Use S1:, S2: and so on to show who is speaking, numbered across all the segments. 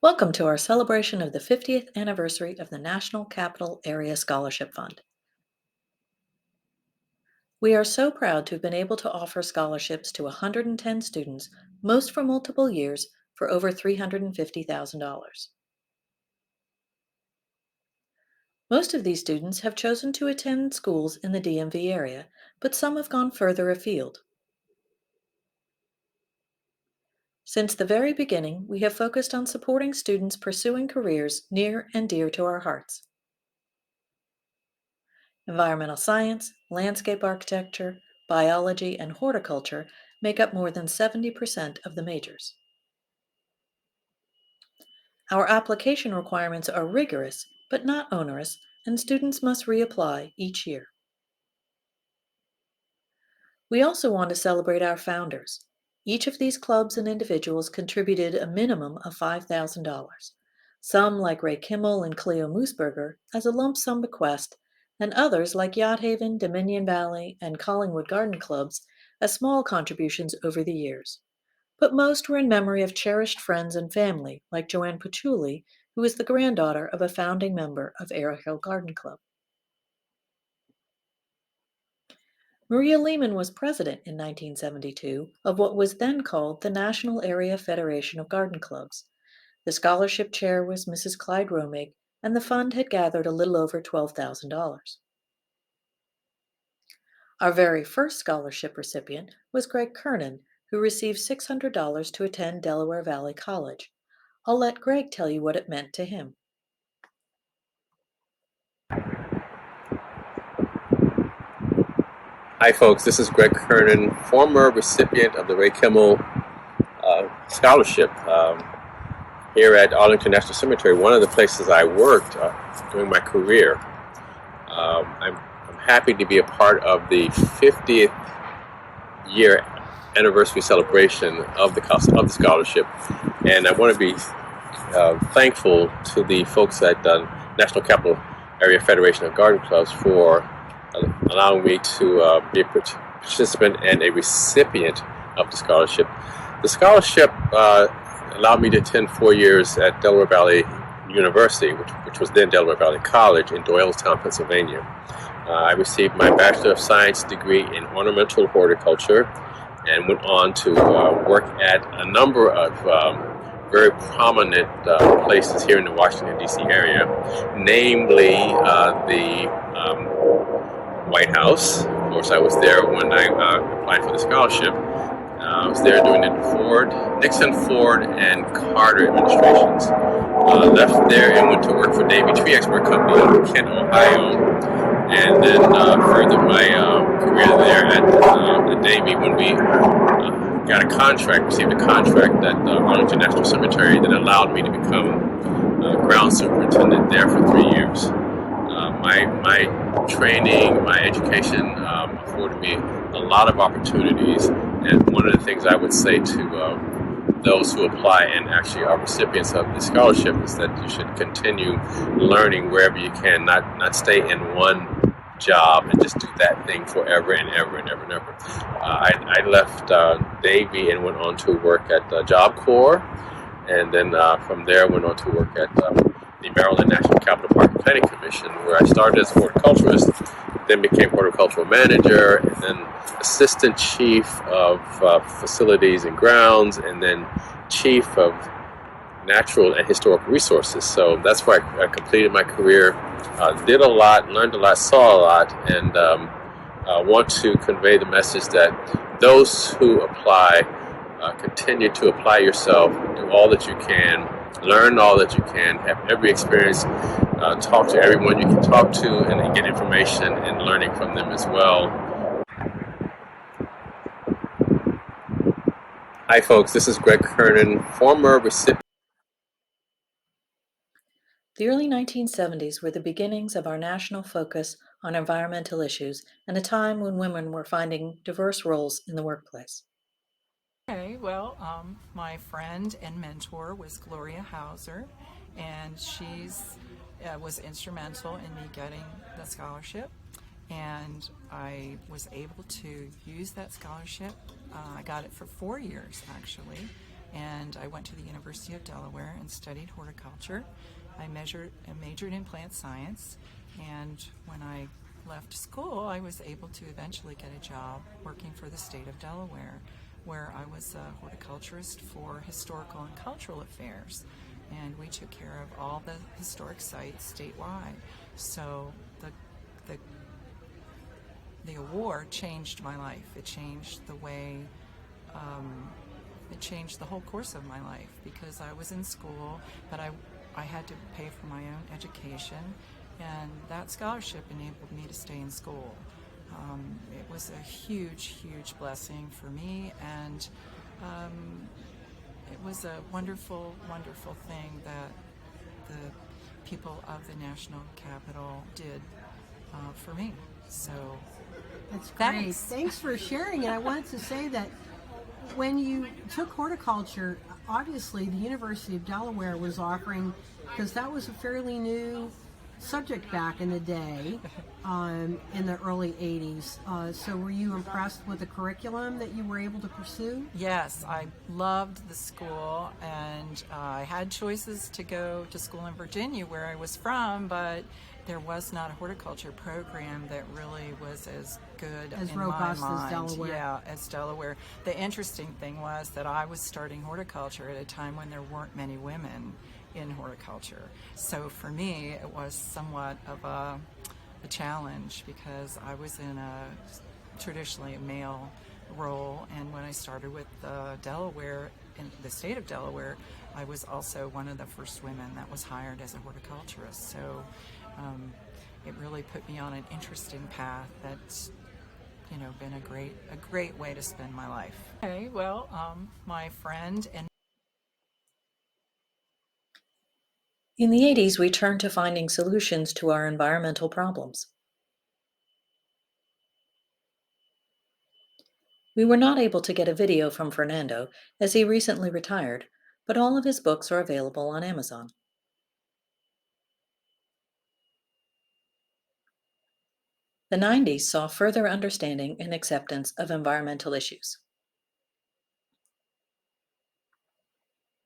S1: Welcome to our celebration of the 50th anniversary of the National Capital Area Scholarship Fund. We are so proud to have been able to offer scholarships to 110 students, most for multiple years, for over $350,000. Most of these students have chosen to attend schools in the DMV area, but some have gone further afield. Since the very beginning, we have focused on supporting students pursuing careers near and dear to our hearts. Environmental science, landscape architecture, biology, and horticulture make up more than 70% of the majors. Our application requirements are rigorous, but not onerous, and students must reapply each year. We also want to celebrate our founders. Each of these clubs and individuals contributed a minimum of $5,000. Some, like Ray Kimmel and Cleo Moosberger, as a lump sum bequest, and others, like Yacht Haven, Dominion Valley, and Collingwood Garden Clubs, as small contributions over the years. But most were in memory of cherished friends and family, like Joanne Patchouli, who is the granddaughter of a founding member of Arrow Hill Garden Club. Maria Lehman was president in 1972 of what was then called the National Area Federation of Garden Clubs. The scholarship chair was Mrs. Clyde Romig, and the fund had gathered a little over $12,000. Our very first scholarship recipient was Greg Kernan, who received $600 to attend Delaware Valley College. I'll let Greg tell you what it meant to him.
S2: Hi folks, this is Greg Kernan, former recipient of the Ray Kimmel Scholarship here at Arlington National Cemetery, one of the places I worked during my career. I'm happy to be a part of the 50th year anniversary celebration of the scholarship, and I want to be thankful to the folks at the National Capital Area Federation of Garden Clubs for allowing me to be a participant and a recipient of the scholarship. The scholarship allowed me to attend 4 years at Delaware Valley University, which was then Delaware Valley College in Doylestown, Pennsylvania. I received my Bachelor of Science degree in ornamental horticulture and went on to work at a number of very prominent places here in the Washington, D.C. area, namely the White House. Of course, I was there when I applied for the scholarship. I was there during the Nixon, Ford, and Carter administrations. Left there and went to work for Navy Tree Expert Company in Kent, Ohio, and then furthered my career there at the Navy when we received a contract at Arlington National Cemetery that allowed me to become ground superintendent there for 3 years. My training, my education afforded me a lot of opportunities, and one of the things I would say to those who apply and actually are recipients of the scholarship is that you should continue learning wherever you can, not stay in one job and just do that thing forever and ever and ever and ever. I left Navy and went on to work at Job Corps, and then from there went on to work at the Maryland National Capital Park and Planning Commission, where I started as a horticulturist, then became horticultural manager, and then assistant chief of facilities and grounds, and then chief of natural and historical resources. So that's where I completed my career, did a lot, learned a lot, saw a lot, and want to convey the message that those who apply, continue to apply yourself, do all that you can, learn all that you can, have every experience, talk to everyone you can talk to, and get information and learning from them as well. Hi folks, this is Greg Kernan, former recipient.
S1: The early 1970s were the beginnings of our national focus on environmental issues and a time when women were finding diverse roles in the workplace.
S3: Okay, well, my friend and mentor was Gloria Hauser, and she's was instrumental in me getting the scholarship, and I was able to use that scholarship. I got it for 4 years, actually, and I went to the University of Delaware and studied horticulture. I majored in plant science, and when I left school, I was able to eventually get a job working for the state of Delaware, where I was a horticulturist for historical and cultural affairs, and we took care of all the historic sites statewide. So the award changed my life. It changed the way, it changed the whole course of my life, because I was in school, but I had to pay for my own education, and that scholarship enabled me to stay in school. It was a huge, huge blessing for me, and it was a wonderful, wonderful thing that the people of the National Capital did for me. So
S4: that's great. Thanks for sharing. And I wanted to say that when you took horticulture, obviously the University of Delaware was offering, because that was a fairly new subject back in the day, in the early 80s. So were you impressed with the curriculum that you were able to pursue?
S3: Yes, I loved the school, and I had choices to go to school in Virginia, where I was from, but there was not a horticulture program that really was as good
S4: as
S3: in
S4: robust
S3: my mind.
S4: as Delaware.
S3: Yeah, as Delaware. The interesting thing was that I was starting horticulture at a time when there weren't many women in horticulture. So for me, it was somewhat of a challenge, because I was in traditionally a male role, and when I started with Delaware, in the state of Delaware, I was also one of the first women that was hired as a horticulturist. So it really put me on an interesting path that's, been a great way to spend my life. Okay, well, my friend and
S1: In the 80s, we turned to finding solutions to our environmental problems. We were not able to get a video from Fernando, as he recently retired, but all of his books are available on Amazon. The 90s saw further understanding and acceptance of environmental issues.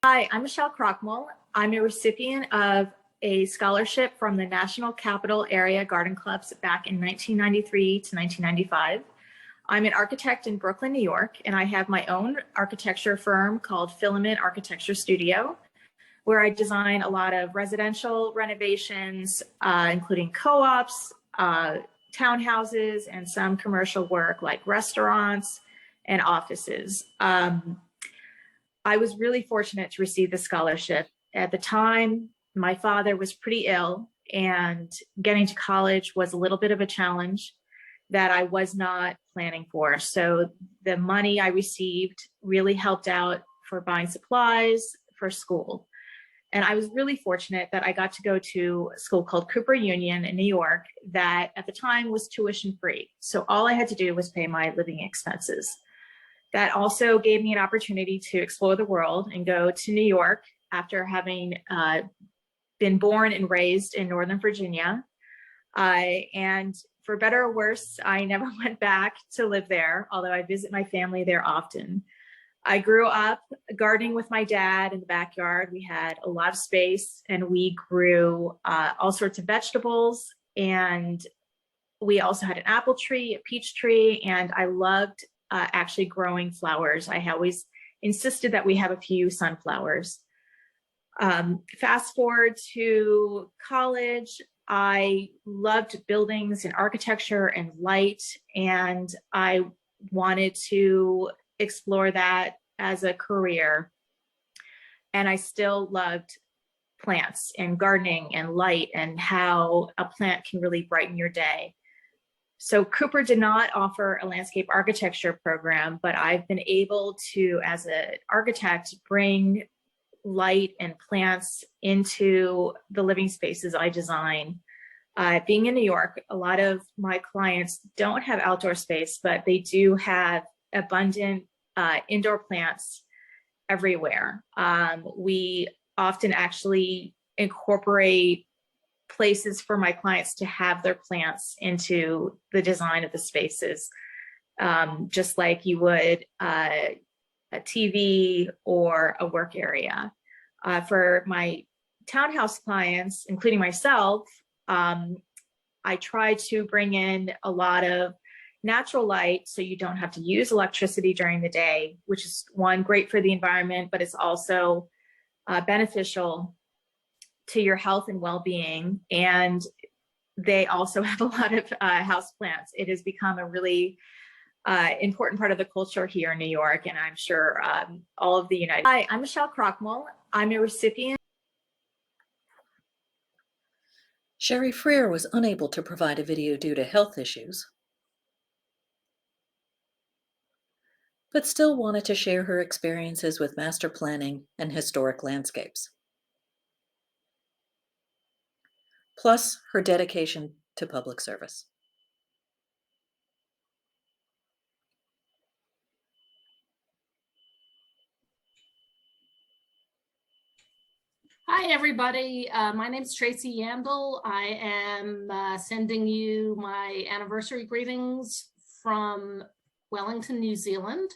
S5: Hi, I'm Michelle Crockmull. I'm a recipient of a scholarship from the National Capital Area Garden Clubs back in 1993 to 1995. I'm an architect in Brooklyn, New York, and I have my own architecture firm called Filament Architecture Studio, where I design a lot of residential renovations, including co-ops, townhouses, and some commercial work like restaurants and offices. I was really fortunate to receive the scholarship. At the time, my father was pretty ill, and getting to college was a little bit of a challenge that I was not planning for. So the money I received really helped out for buying supplies for school. And I was really fortunate that I got to go to a school called Cooper Union in New York that at the time was tuition free. So all I had to do was pay my living expenses. That also gave me an opportunity to explore the world and go to New York after having been born and raised in Northern Virginia. And for better or worse, I never went back to live there, although I visit my family there often. I grew up gardening with my dad in the backyard. We had a lot of space, and we grew all sorts of vegetables. And we also had an apple tree, a peach tree, and I loved actually growing flowers. I always insisted that we have a few sunflowers. Fast forward to college, I loved buildings and architecture and light, and I wanted to explore that as a career. And I still loved plants and gardening and light and how a plant can really brighten your day. So Cooper did not offer a landscape architecture program, but I've been able to, as an architect, bring light and plants into the living spaces I design. Being in New York, a lot of my clients don't have outdoor space, but they do have abundant indoor plants everywhere. We often actually incorporate places for my clients to have their plants into the design of the spaces, just like you would a a TV, or a work area. For my townhouse clients, including myself, I try to bring in a lot of natural light so you don't have to use electricity during the day, which is one, great for the environment, but it's also beneficial to your health and well-being. And they also have a lot of houseplants. It has become a really important part of the culture here in New York, and I'm sure all of the United. Hi, I'm Michelle Crockmull. I'm a recipient.
S1: Sherry Freer was unable to provide a video due to health issues, but still wanted to share her experiences with master planning and historic landscapes, plus her dedication to public service.
S6: Hi, everybody. My name is Tracy Yandle. I am sending you my anniversary greetings from Wellington, New Zealand.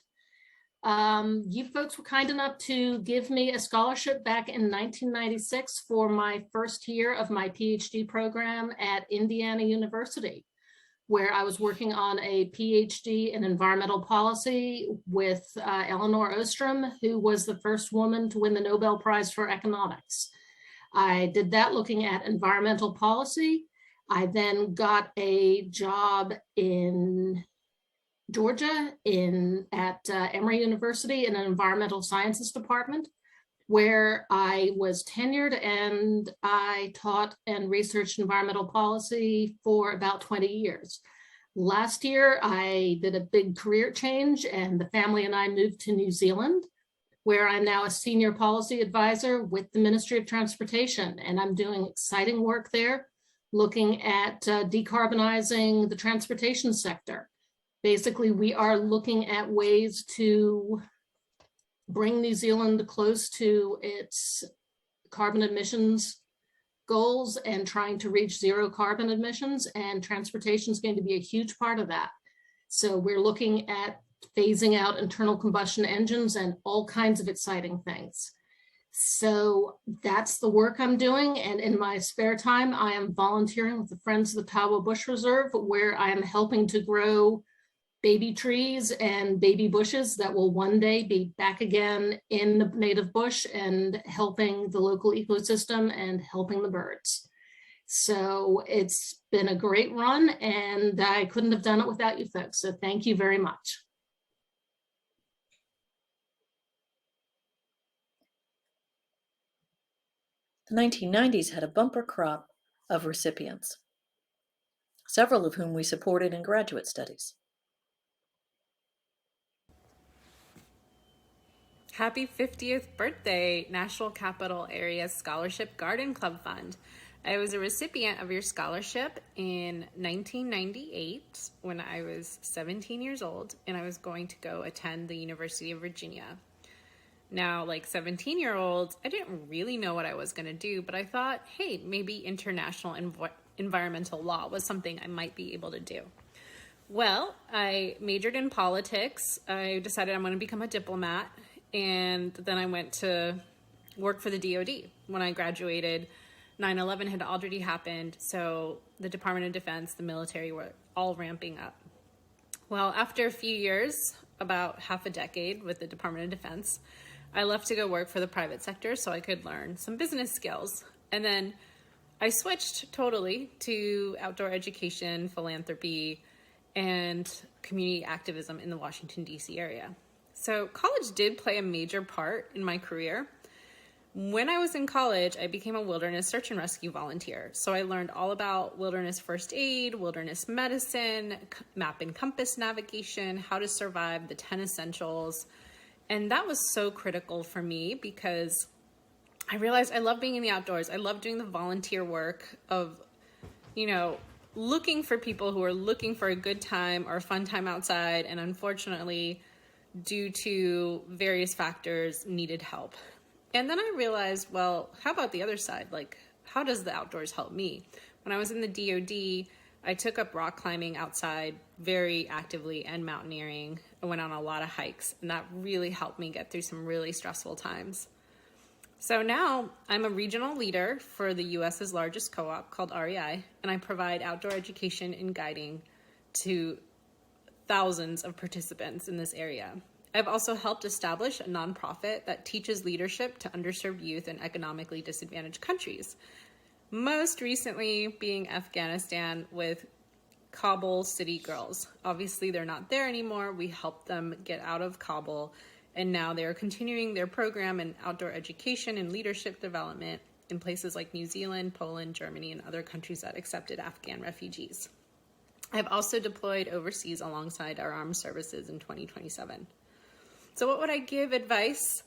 S6: You folks were kind enough to give me a scholarship back in 1996 for my first year of my PhD program at Indiana University, where I was working on a PhD in environmental policy with Eleanor Ostrom, who was the first woman to win the Nobel Prize for Economics. I did that looking at environmental policy. I then got a job in Georgia at Emory University in an environmental sciences department, where I was tenured, and I taught and researched environmental policy for about 20 years. Last year, I did a big career change, and the family and I moved to New Zealand, where I'm now a senior policy advisor with the Ministry of Transportation, and I'm doing exciting work there, looking at decarbonizing the transportation sector. Basically, we are looking at ways to bring New Zealand close to its carbon emissions goals and trying to reach zero carbon emissions, and transportation is going to be a huge part of that. So we're looking at phasing out internal combustion engines and all kinds of exciting things. So that's the work I'm doing. And in my spare time, I am volunteering with the Friends of the Tawa Bush Reserve, where I am helping to grow baby trees and baby bushes that will one day be back again in the native bush and helping the local ecosystem and helping the birds. So it's been a great run, and I couldn't have done it without you folks. So thank you very much.
S1: The 1990s had a bumper crop of recipients, several of whom we supported in graduate studies.
S7: Happy 50th birthday, National Capital Area Scholarship Garden Club Fund. I was a recipient of your scholarship in 1998 when I was 17 years old, and I was going to go attend the University of Virginia. Now, like 17-year-olds, I didn't really know what I was going to do, but I thought, hey, maybe international environmental law was something I might be able to do. Well, I majored in politics. I decided I'm going to become a diplomat. And then I went to work for the DoD. When I graduated, 9/11 had already happened, so the Department of Defense, the military were all ramping up. Well, after a few years, about half a decade with the Department of Defense, I left to go work for the private sector so I could learn some business skills. And then I switched totally to outdoor education, philanthropy, and community activism in the Washington, D.C. area. So college did play a major part in my career. When I was in college, I became a wilderness search and rescue volunteer. So I learned all about wilderness first aid, wilderness medicine, map and compass navigation, how to survive, the 10 essentials. And that was so critical for me because I realized I love being in the outdoors. I love doing the volunteer work of, looking for people who are looking for a good time or a fun time outside. And unfortunately, due to various factors, needed help. And then I realized, well, how about the other side? Like, how does the outdoors help me? When I was in the DoD, I took up rock climbing outside very actively and mountaineering. I went on a lot of hikes, and that really helped me get through some really stressful times. So now I'm a regional leader for the US's largest co-op called REI, and I provide outdoor education and guiding to thousands of participants in this area. I've also helped establish a nonprofit that teaches leadership to underserved youth in economically disadvantaged countries. Most recently being Afghanistan with Kabul City Girls. Obviously, they're not there anymore. We helped them get out of Kabul, and now they are continuing their program in outdoor education and leadership development in places like New Zealand, Poland, Germany, and other countries that accepted Afghan refugees. I've also deployed overseas alongside our armed services in 2027. So what would I give advice?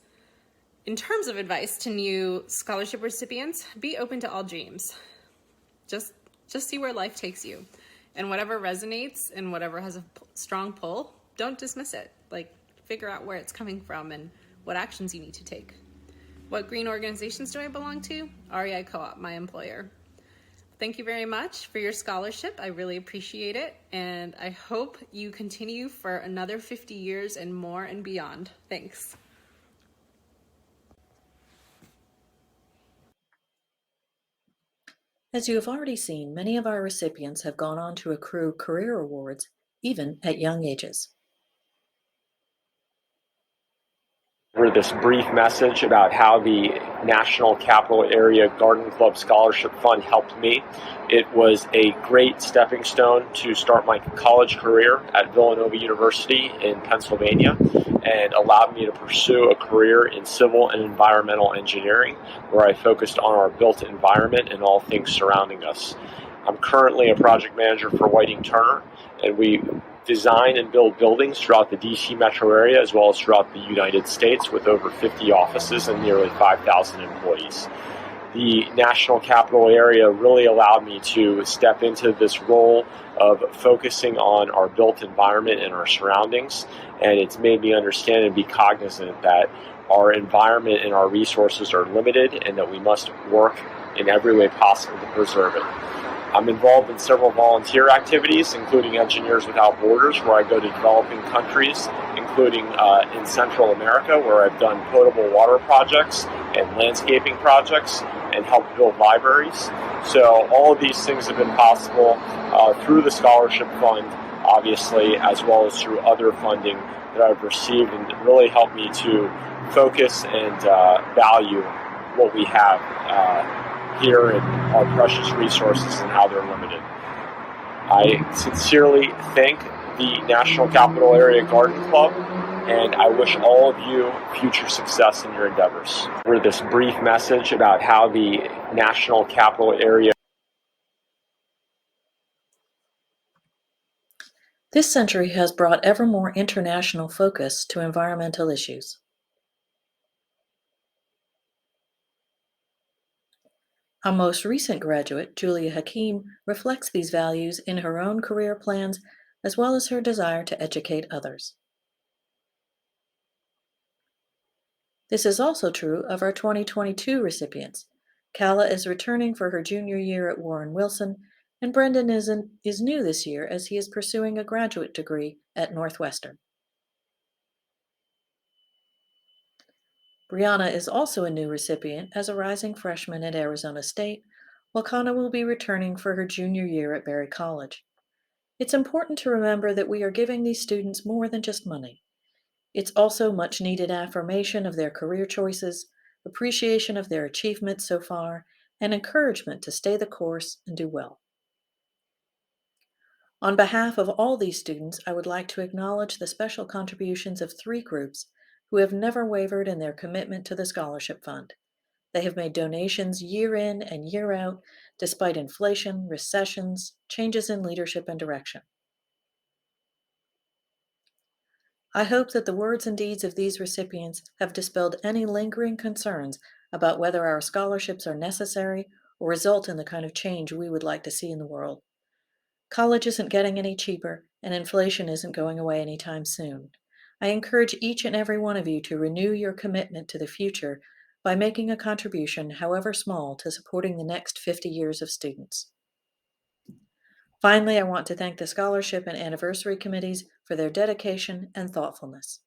S7: In terms of advice to new scholarship recipients, be open to all dreams. Just see where life takes you. And whatever resonates and whatever has a strong pull, don't dismiss it. Figure out where it's coming from and what actions you need to take. What green organizations do I belong to? REI Co-op, my employer. Thank you very much for your scholarship. I really appreciate it. And I hope you continue for another 50 years and more and beyond. Thanks.
S1: As you have already seen, many of our recipients have gone on to accrue career awards, even at young ages.
S8: For this brief message about how the National Capital Area Garden Club Scholarship Fund helped me. It was a great stepping stone to start my college career at Villanova University in Pennsylvania and allowed me to pursue a career in civil and environmental engineering, where I focused on our built environment and all things surrounding us. I'm currently a project manager for Whiting Turner, and we design and build buildings throughout the DC metro area as well as throughout the United States with over 50 offices and nearly 5,000 employees. The National Capital Area really allowed me to step into this role of focusing on our built environment and our surroundings, and it's made me understand and be cognizant that our environment and our resources are limited and that we must work in every way possible to preserve it. I'm involved in several volunteer activities, including Engineers Without Borders, where I go to developing countries, including in Central America, where I've done potable water projects and landscaping projects and helped build libraries. So all of these things have been possible through the scholarship fund, obviously, as well as through other funding that I've received, and really helped me to focus and value what we have here and our precious resources and how they're limited. I sincerely thank the National Capital Area Garden Club, and I wish all of you future success in your endeavors. For this brief message about how the National Capital Area.
S1: This century has brought ever more international focus to environmental issues. Our most recent graduate, Julia Hakim, reflects these values in her own career plans as well as her desire to educate others. This is also true of our 2022 recipients. Kala is returning for her junior year at Warren Wilson, and Brendan is new this year as he is pursuing a graduate degree at Northwestern. Brianna is also a new recipient as a rising freshman at Arizona State, while Kana will be returning for her junior year at Berry College. It's important to remember that we are giving these students more than just money. It's also much needed affirmation of their career choices, appreciation of their achievements so far, and encouragement to stay the course and do well. On behalf of all these students, I would like to acknowledge the special contributions of 3 groups who have never wavered in their commitment to the Scholarship Fund. They have made donations year in and year out, despite inflation, recessions, changes in leadership and direction. I hope that the words and deeds of these recipients have dispelled any lingering concerns about whether our scholarships are necessary or result in the kind of change we would like to see in the world. College isn't getting any cheaper, and inflation isn't going away anytime soon. I encourage each and every one of you to renew your commitment to the future by making a contribution, however small, to supporting the next 50 years of students. Finally, I want to thank the scholarship and anniversary committees for their dedication and thoughtfulness.